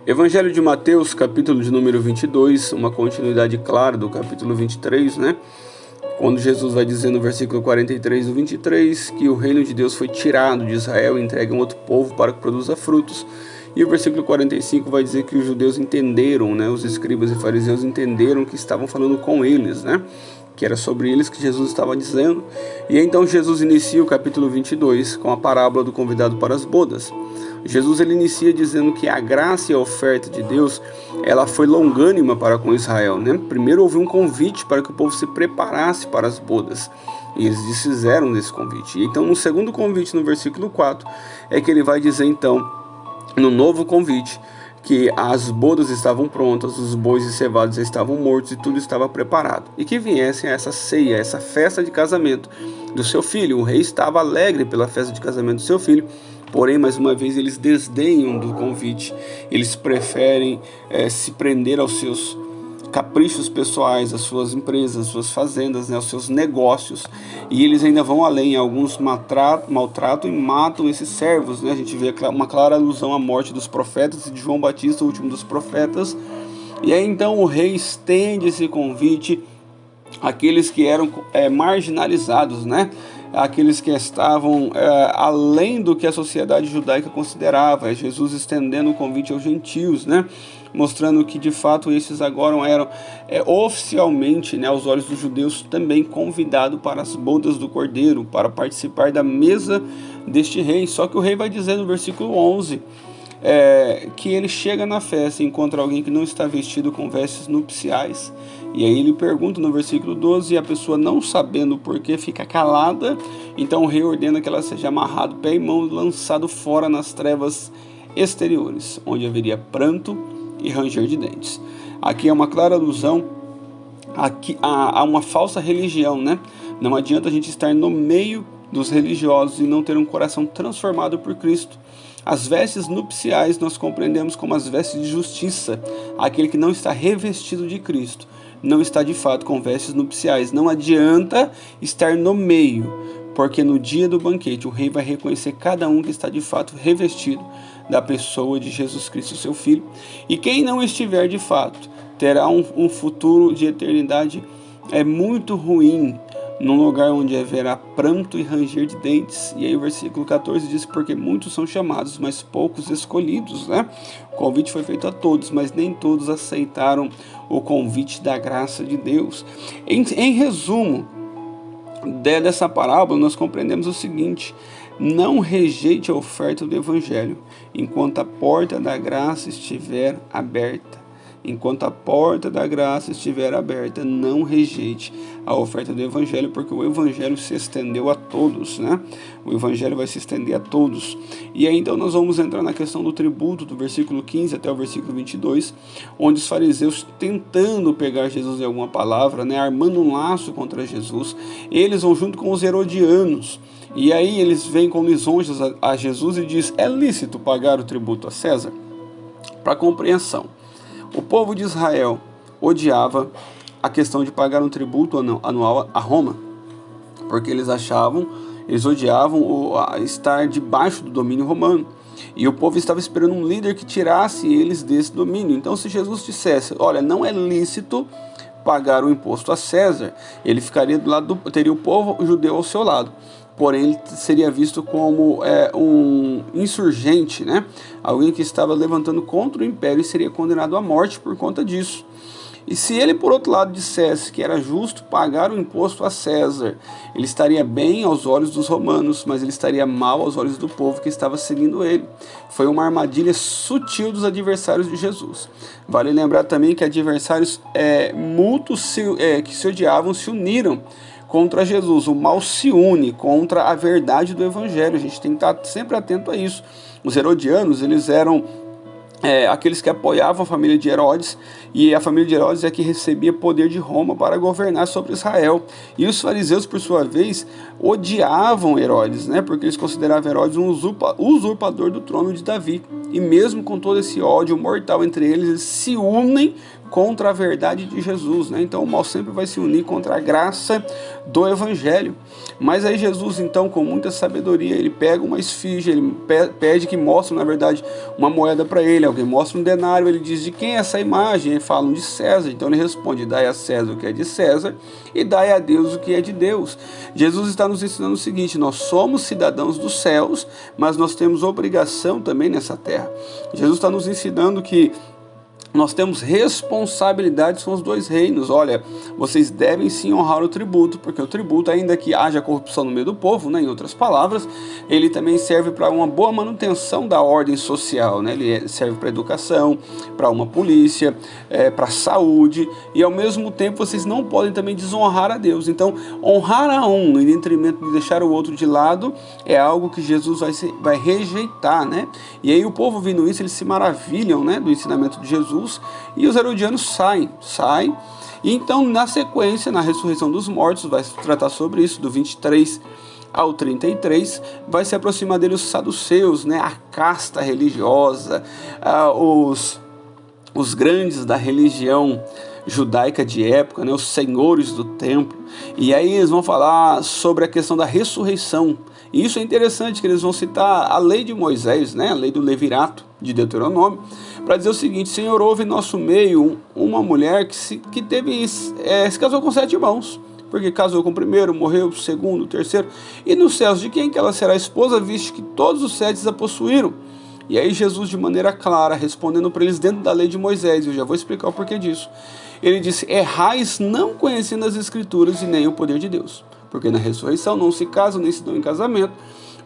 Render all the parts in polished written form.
Evangelho de Mateus, capítulo de número 22, uma continuidade clara do capítulo 23, né? Quando Jesus vai dizer no versículo 43 do 23 que o reino de Deus foi tirado de Israel e entregue a um outro povo para que produza frutos. E o versículo 45 vai dizer que os judeus entenderam, né? Os escribas e fariseus entenderam que estavam falando com eles, né? Que era sobre eles que Jesus estava dizendo. E então Jesus inicia o capítulo 22 com a parábola do convidado para as bodas. Jesus ele inicia dizendo que a graça e a oferta de Deus, ela foi longânima para com Israel, né? Primeiro houve um convite para que o povo se preparasse para as bodas, e eles desfizeram desse convite. E então no segundo convite, no versículo 4, é que ele vai dizer então, no novo convite, que as bodas estavam prontas, os bois e cevados estavam mortos e tudo estava preparado. E que viessem a essa ceia, essa festa de casamento do seu filho. O rei estava alegre pela festa de casamento do seu filho, porém, mais uma vez, eles desdenham do convite. Eles preferem se prender aos seus caprichos pessoais, às suas empresas, às suas fazendas, né, aos seus negócios. E eles ainda vão além. Alguns maltratam e matam esses servos, né? A gente vê uma clara alusão à morte dos profetas e de João Batista, o último dos profetas. E aí então o rei estende esse convite àqueles que eram marginalizados, né? Aqueles que estavam além do que a sociedade judaica considerava. É Jesus estendendo o convite aos gentios, né? Mostrando que de fato esses agora eram oficialmente, né, aos olhos dos judeus, também convidados para as bodas do Cordeiro, para participar da mesa deste rei. Só que o rei vai dizer no versículo 11 que ele chega na festa e encontra alguém que não está vestido com vestes nupciais. E aí ele pergunta no versículo 12, e a pessoa, não sabendo o porquê, fica calada. Então o rei ordena que ela seja amarrado pé e mão, lançado fora nas trevas exteriores, onde haveria pranto e ranger de dentes. Aqui é uma clara alusão a uma falsa religião, né? Não adianta a gente estar no meio dos religiosos e não ter um coração transformado por Cristo. As vestes nupciais nós compreendemos como as vestes de justiça. Aquele que não está revestido de Cristo não está de fato com vestes nupciais. Não adianta estar no meio, porque no dia do banquete o rei vai reconhecer cada um que está de fato revestido da pessoa de Jesus Cristo, seu Filho. E quem não estiver de fato terá um futuro de eternidade muito ruim, num lugar onde haverá pranto e ranger de dentes. E aí o versículo 14 diz: porque muitos são chamados, mas poucos escolhidos, né? O convite foi feito a todos, mas nem todos aceitaram o convite da graça de Deus. Em resumo dessa parábola, nós compreendemos o seguinte: não rejeite a oferta do Evangelho enquanto a porta da graça estiver aberta. Enquanto a porta da graça estiver aberta, não rejeite a oferta do Evangelho, porque o Evangelho se estendeu a todos, né? O Evangelho vai se estender a todos. E aí então nós vamos entrar na questão do tributo, do versículo 15 até o versículo 22, onde os fariseus, tentando pegar Jesus em alguma palavra, né, armando um laço contra Jesus, eles vão junto com os herodianos. E aí eles vêm com lisonjas a Jesus e diz: é lícito pagar o tributo a César? Para compreensão, o povo de Israel odiava a questão de pagar um tributo anual a Roma, porque eles odiavam estar debaixo do domínio romano. E o povo estava esperando um líder que tirasse eles desse domínio. Então, se Jesus dissesse: olha, não é lícito pagar o imposto a César, ele ficaria do lado teria o povo judeu ao seu lado. Porém, ele seria visto como um insurgente, né? Alguém que estava levantando contra o império e seria condenado à morte por conta disso. E se ele, por outro lado, dissesse que era justo pagar o imposto a César, ele estaria bem aos olhos dos romanos, mas ele estaria mal aos olhos do povo que estava seguindo ele. Foi uma armadilha sutil dos adversários de Jesus. Vale lembrar também que adversários mútuos que se odiavam se uniram contra Jesus. O mal se une contra a verdade do Evangelho. A gente tem que estar sempre atento a isso. Os herodianos, eles eram aqueles que apoiavam a família de Herodes, e a família de Herodes é que recebia poder de Roma para governar sobre Israel. E os fariseus, por sua vez, odiavam Herodes, né? Porque eles consideravam Herodes um usurpador do trono de Davi. E mesmo com todo esse ódio mortal entre eles, eles se unem contra a verdade de Jesus, né? Então o mal sempre vai se unir contra a graça do Evangelho. Mas aí Jesus, então, com muita sabedoria, ele pega uma esfinge, ele pede que mostre, na verdade, uma moeda para ele. Alguém mostra um denário, ele diz: de quem é essa imagem? Ele fala: de César. Então ele responde: dai a César o que é de César e dai a Deus o que é de Deus. Jesus está nos ensinando o seguinte: nós somos cidadãos dos céus, mas nós temos obrigação também nessa terra. Jesus está nos ensinando que nós temos responsabilidades com os dois reinos. Olha, vocês devem sim honrar o tributo, porque o tributo, ainda que haja corrupção no meio do povo, né, em outras palavras, ele também serve para uma boa manutenção da ordem social, né? Ele serve para educação, para uma polícia, para saúde, e ao mesmo tempo vocês não podem também desonrar a Deus. Então, honrar a um em detrimento de deixar o outro de lado é algo que Jesus vai rejeitar, né? E aí o povo vendo isso, eles se maravilham, né, do ensinamento de Jesus. E os herodianos saem. E então, na sequência, na ressurreição dos mortos, vai se tratar sobre isso, do 23 ao 33, vai se aproximar dele os saduceus, né, a casta religiosa, os grandes da religião judaica de época, né, os senhores do templo. E aí eles vão falar sobre a questão da ressurreição. E isso é interessante, que eles vão citar a lei de Moisés, né, a lei do levirato de Deuteronômio, para dizer o seguinte: Senhor, houve em nosso meio uma mulher que se casou com 7 irmãos, porque casou com o primeiro, morreu o segundo, o terceiro, e nos céus de quem que ela será esposa, visto que todos os 7 a possuíram? E aí Jesus, de maneira clara, respondendo para eles dentro da lei de Moisés, eu já vou explicar o porquê disso, ele disse: errais não conhecendo as Escrituras e nem o poder de Deus, porque na ressurreição não se casam nem se dão em casamento,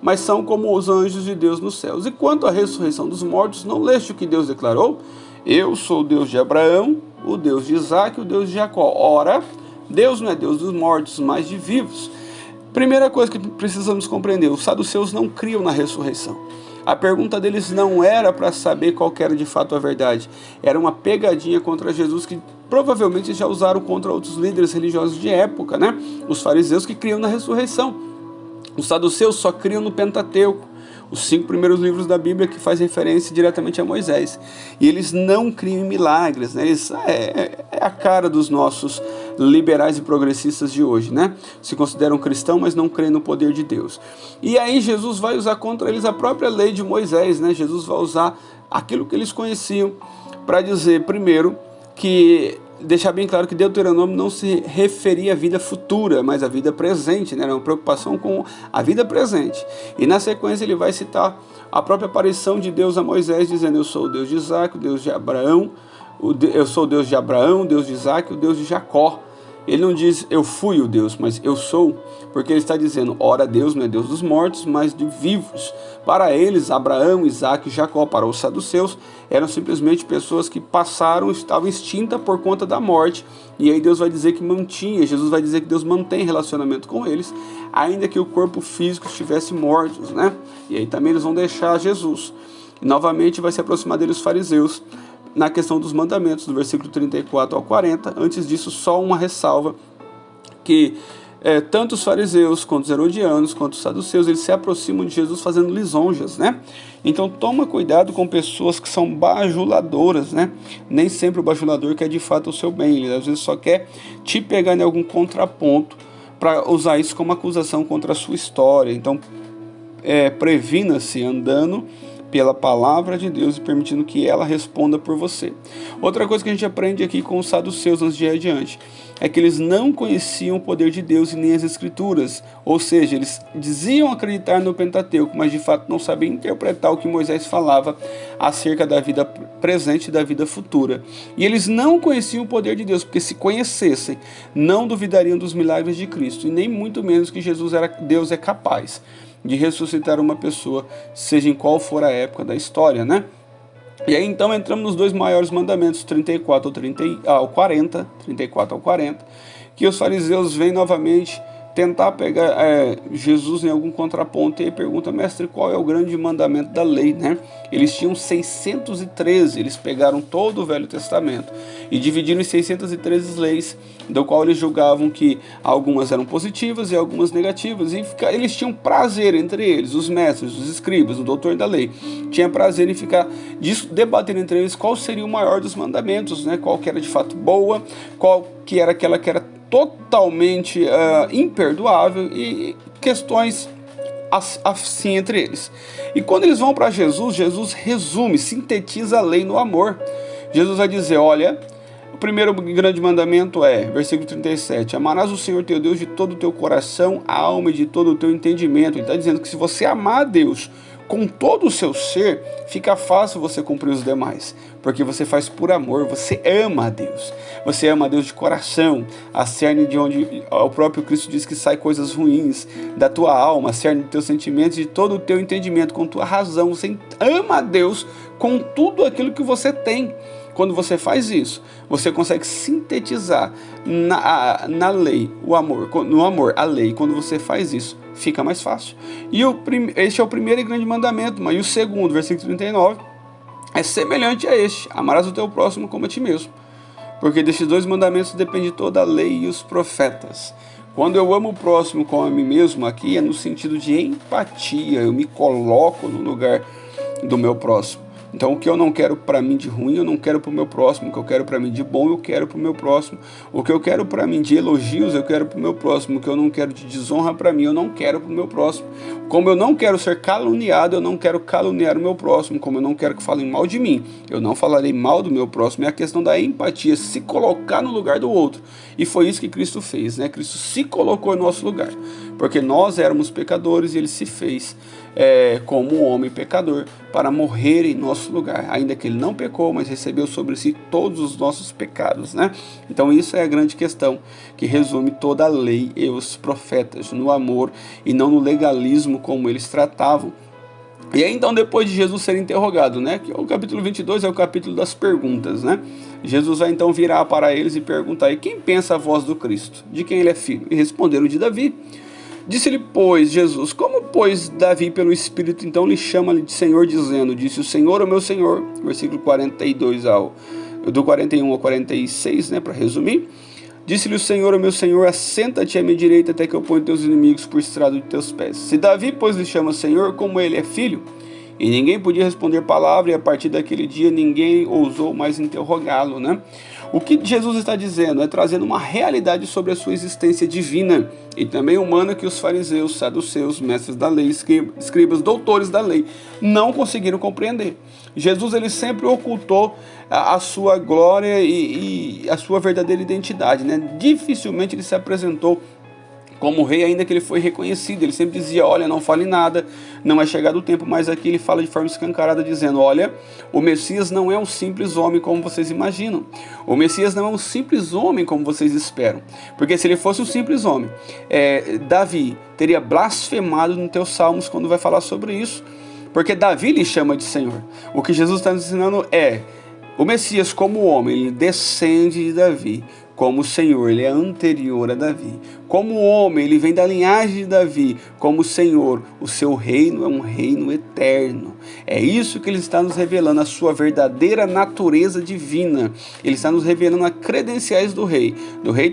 mas são como os anjos de Deus nos céus. E quanto à ressurreição dos mortos, não leste o que Deus declarou? Eu sou o Deus de Abraão, o Deus de Isaac, o Deus de Jacó. Ora, Deus não é Deus dos mortos, mas de vivos. Primeira coisa que precisamos compreender: os saduceus não criam na ressurreição. A pergunta deles não era para saber qual era de fato a verdade. Era uma pegadinha contra Jesus, que provavelmente já usaram contra outros líderes religiosos de época, né? Os fariseus, que criam na ressurreição. Os saduceus só criam no Pentateuco, os 5 primeiros livros da Bíblia, que faz referência diretamente a Moisés. E eles não criam em milagres, né? É a cara dos nossos liberais e progressistas de hoje, né? Se consideram cristãos, mas não creem no poder de Deus. E aí Jesus vai usar contra eles a própria lei de Moisés, né? Jesus vai usar aquilo que eles conheciam para dizer, primeiro, que deixar bem claro que Deuteronômio não se referia à vida futura, mas à vida presente, né? Era uma preocupação com a vida presente. E na sequência ele vai citar a própria aparição de Deus a Moisés, dizendo: eu sou o Deus de Isaac, o Deus de Abraão, eu sou o Deus de Abraão, o Deus de Isaac, o Deus de Jacó. Ele não diz eu fui o Deus, mas eu sou, porque ele está dizendo: ora, Deus não é Deus dos mortos, mas de vivos. Para eles, Abraão, Isaac e Jacó, para os saduceus, eram simplesmente pessoas que passaram, estavam extintas por conta da morte. E aí Deus vai dizer que mantinha, Jesus vai dizer que Deus mantém relacionamento com eles, ainda que o corpo físico estivesse mortos, né? E aí também eles vão deixar Jesus. E novamente vai se aproximar deles os fariseus, na questão dos mandamentos, do versículo 34 ao 40. Antes disso, só uma ressalva, que tanto os fariseus, quanto os herodianos, quanto os saduceus, eles se aproximam de Jesus fazendo lisonjas, né? Então toma cuidado com pessoas que são bajuladoras, né? Nem sempre o bajulador quer de fato o seu bem, ele às vezes só quer te pegar em algum contraponto para usar isso como acusação contra a sua história. Então previna-se andando pela palavra de Deus e permitindo que ela responda por você. Outra coisa que a gente aprende aqui com os saduceus antes de ir adiante é que eles não conheciam o poder de Deus e nem as Escrituras, ou seja, eles diziam acreditar no Pentateuco, mas de fato não sabiam interpretar o que Moisés falava acerca da vida presente e da vida futura. E eles não conheciam o poder de Deus, porque se conhecessem, não duvidariam dos milagres de Cristo, e nem muito menos que Deus é capaz de ressuscitar uma pessoa, seja em qual for a época da história, né? E aí então entramos nos 2 maiores mandamentos, 34 ao 40, que os fariseus vêm novamente tentar pegar Jesus em algum contraponto, e aí pergunta: mestre, qual é o grande mandamento da lei, né? Eles tinham 613, eles pegaram todo o Velho Testamento e dividiram em 613 leis, do qual eles julgavam que algumas eram positivas e algumas negativas, e eles tinham prazer entre eles, os mestres, os escribas, o doutor da lei, tinha prazer em ficar debatendo entre eles qual seria o maior dos mandamentos, né? Qual que era de fato boa, qual que era aquela que era totalmente imperdoável, e questões assim entre eles. E quando eles vão para Jesus, Jesus resume, sintetiza a lei no amor. Jesus vai dizer: olha, o primeiro grande mandamento é, versículo 37, amarás o Senhor teu Deus de todo o teu coração, alma e de todo o teu entendimento. Ele está dizendo que se você amar a Deus com todo o seu ser, fica fácil você cumprir os demais, porque você faz por amor, você ama a Deus. Você ama a Deus de coração, a cerne de onde o próprio Cristo diz que sai coisas ruins, da tua alma, a cerne de teus sentimentos, de todo o teu entendimento, com tua razão. Você ama a Deus com tudo aquilo que você tem. Quando você faz isso, você consegue sintetizar na lei o amor, no amor a lei. Quando você faz isso, fica mais fácil. E este é o primeiro e grande mandamento. Mas e o segundo, versículo 39, é semelhante a este: amarás o teu próximo como a ti mesmo. Porque destes dois mandamentos depende toda a lei e os profetas. Quando eu amo o próximo como a mim mesmo, aqui é no sentido de empatia. Eu me coloco no lugar do meu próximo. Então, o que eu não quero para mim de ruim, eu não quero para o meu próximo. O que eu quero para mim de bom, eu quero para o meu próximo. O que eu quero para mim de elogios, eu quero para o meu próximo. O que eu não quero de desonra para mim, eu não quero para o meu próximo. Como eu não quero ser caluniado, eu não quero caluniar o meu próximo. Como eu não quero que falem mal de mim, eu não falarei mal do meu próximo. É a questão da empatia, se colocar no lugar do outro. E foi isso que Cristo fez, né? Cristo se colocou em nosso lugar, porque nós éramos pecadores e Ele se fez como um homem pecador para morrer em nosso lugar, ainda que Ele não pecou, mas recebeu sobre si todos os nossos pecados, né? Então isso é a grande questão que resume toda a lei e os profetas, no amor e não no legalismo como eles tratavam. E aí, então, depois de Jesus ser interrogado, né, que o capítulo 22 é o capítulo das perguntas, né? Jesus vai então virar para eles e perguntar: e quem pensa a voz do Cristo? De quem ele é filho? E responderam: de Davi. Disse-lhe, pois, Jesus: como, pois, Davi, pelo Espírito, então lhe chama de Senhor, dizendo: disse o Senhor, o meu Senhor, versículo 42 do 41 ao 46, né, para resumir. Disse-lhe o Senhor, o meu Senhor: assenta-te à minha direita até que eu ponha teus inimigos por estrado de teus pés. Se Davi, pois, lhe chama Senhor, como ele é filho? E ninguém podia responder palavra, e a partir daquele dia ninguém ousou mais interrogá-lo, né? O que Jesus está dizendo é trazendo uma realidade sobre a sua existência divina e também humana que os fariseus, saduceus, mestres da lei, escribas, doutores da lei não conseguiram compreender. Jesus, ele sempre ocultou a sua glória e a sua verdadeira identidade, né? Dificilmente ele se apresentou como rei, ainda que ele foi reconhecido. Ele sempre dizia: olha, não fale nada, não é chegado o tempo. Mas aqui ele fala de forma escancarada, dizendo: olha, o Messias não é um simples homem como vocês imaginam. O Messias não é um simples homem como vocês esperam. Porque se ele fosse um simples homem, Davi teria blasfemado nos teus salmos quando vai falar sobre isso. Porque Davi lhe chama de Senhor. O que Jesus está nos ensinando é: o Messias, como homem, ele descende de Davi. Como Senhor, ele é anterior a Davi. Como homem, ele vem da linhagem de Davi. Como Senhor, o seu reino é um reino eterno. É isso que ele está nos revelando, a sua verdadeira natureza divina. Ele está nos revelando as credenciais do rei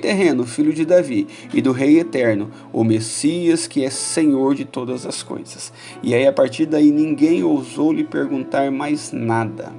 terreno, filho de Davi, e do rei eterno, o Messias, que é Senhor de todas as coisas. E aí, a partir daí, ninguém ousou lhe perguntar mais nada.